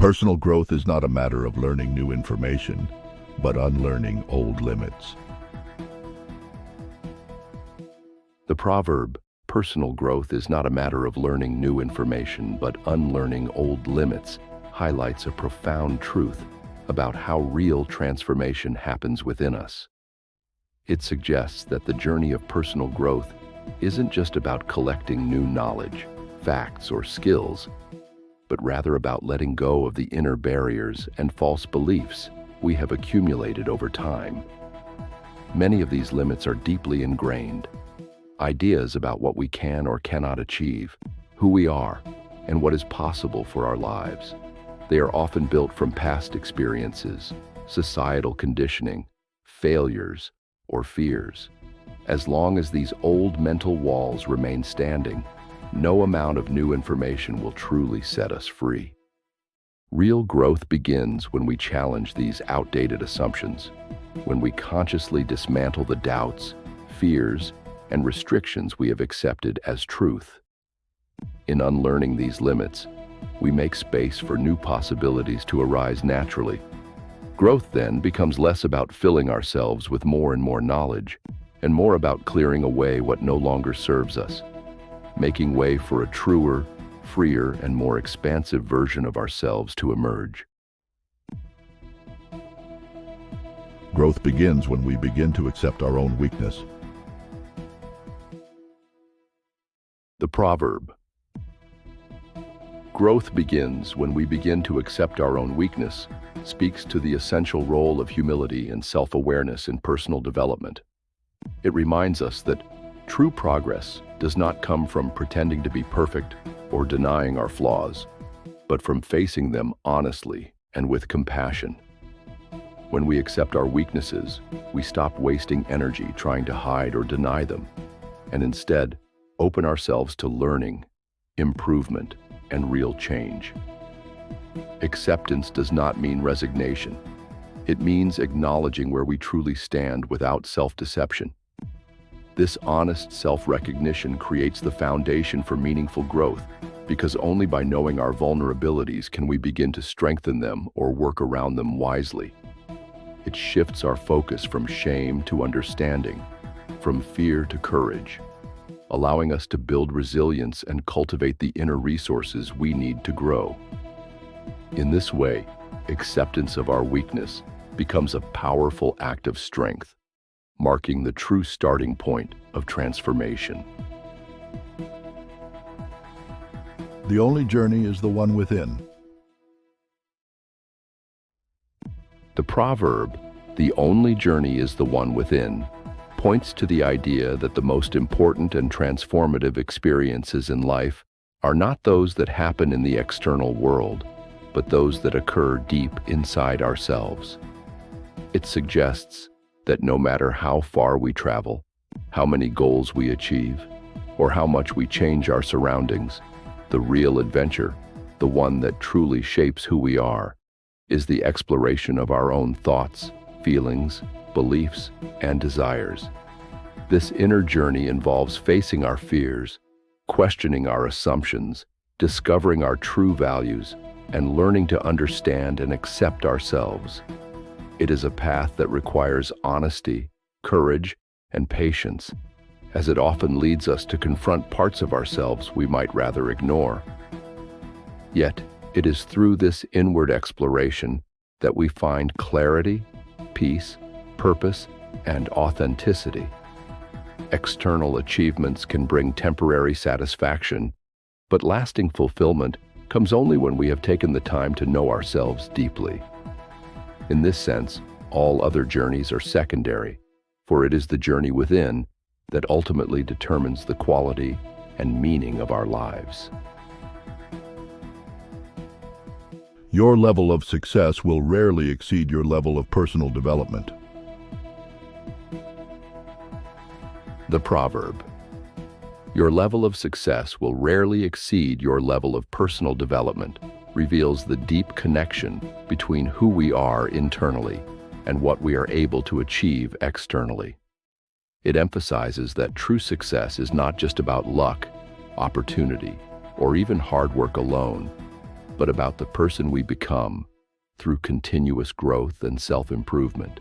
Personal growth is not a matter of learning new information, but unlearning old limits. The proverb, personal growth is not a matter of learning new information, but unlearning old limits, highlights a profound truth about how real transformation happens within us. It suggests that the journey of personal growth isn't just about collecting new knowledge, facts, or skills, but rather about letting go of the inner barriers and false beliefs we have accumulated over time. Many of these limits are deeply ingrained. Ideas about what we can or cannot achieve, who we are, and what is possible for our lives. They are often built from past experiences, societal conditioning, failures, or fears. As long as these old mental walls remain standing, no amount of new information will truly set us free. Real growth begins when we challenge these outdated assumptions, when we consciously dismantle the doubts, fears, and restrictions we have accepted as truth. In unlearning these limits, we make space for new possibilities to arise naturally. Growth then becomes less about filling ourselves with more and more knowledge, and more about clearing away what no longer serves us, making way for a truer, freer, and more expansive version of ourselves to emerge. Growth begins when we begin to accept our own weakness. The proverb, growth begins when we begin to accept our own weakness, speaks to the essential role of humility and self-awareness in personal development. It reminds us that true progress does not come from pretending to be perfect or denying our flaws, but from facing them honestly and with compassion. When we accept our weaknesses, we stop wasting energy trying to hide or deny them, and instead open ourselves to learning, improvement, and real change. Acceptance does not mean resignation. It means acknowledging where we truly stand without self-deception. This honest self-recognition creates the foundation for meaningful growth, because only by knowing our vulnerabilities can we begin to strengthen them or work around them wisely. It shifts our focus from shame to understanding, from fear to courage, allowing us to build resilience and cultivate the inner resources we need to grow. In this way, acceptance of our weakness becomes a powerful act of strength, marking the true starting point of transformation. The only journey is the one within. The proverb, "The only journey is the one within," points to the idea that the most important and transformative experiences in life are not those that happen in the external world, but those that occur deep inside ourselves. It suggests that no matter how far we travel, how many goals we achieve, or how much we change our surroundings, the real adventure, the one that truly shapes who we are, is the exploration of our own thoughts, feelings, beliefs, and desires. This inner journey involves facing our fears, questioning our assumptions, discovering our true values, and learning to understand and accept ourselves. It is a path that requires honesty, courage, and patience, as it often leads us to confront parts of ourselves we might rather ignore. Yet, it is through this inward exploration that we find clarity, peace, purpose, and authenticity. External achievements can bring temporary satisfaction, but lasting fulfillment comes only when we have taken the time to know ourselves deeply. In this sense, all other journeys are secondary, for it is the journey within that ultimately determines the quality and meaning of our lives. Your level of success will rarely exceed your level of personal development. The proverb, "Your level of success will rarely exceed your level of personal development," reveals the deep connection between who we are internally and what we are able to achieve externally. It emphasizes that true success is not just about luck, opportunity, or even hard work alone, but about the person we become through continuous growth and self-improvement.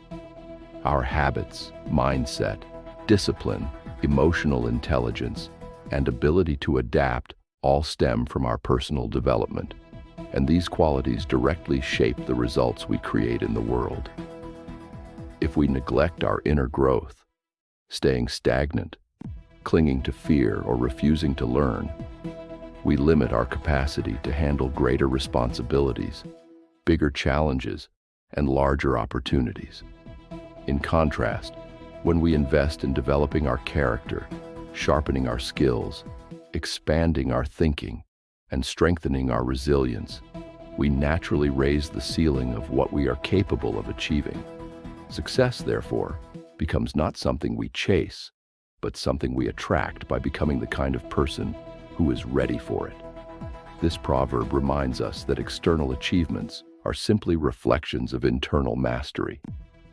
Our habits, mindset, discipline, emotional intelligence, and ability to adapt all stem from our personal development, and these qualities directly shape the results we create in the world. If we neglect our inner growth, staying stagnant, clinging to fear, or refusing to learn, we limit our capacity to handle greater responsibilities, bigger challenges, and larger opportunities. In contrast, when we invest in developing our character, sharpening our skills, expanding our thinking, and strengthening our resilience, we naturally raise the ceiling of what we are capable of achieving. Success, therefore, becomes not something we chase, but something we attract by becoming the kind of person who is ready for it. This proverb reminds us that external achievements are simply reflections of internal mastery,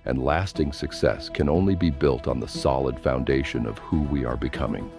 and lasting success can only be built on the solid foundation of who we are becoming.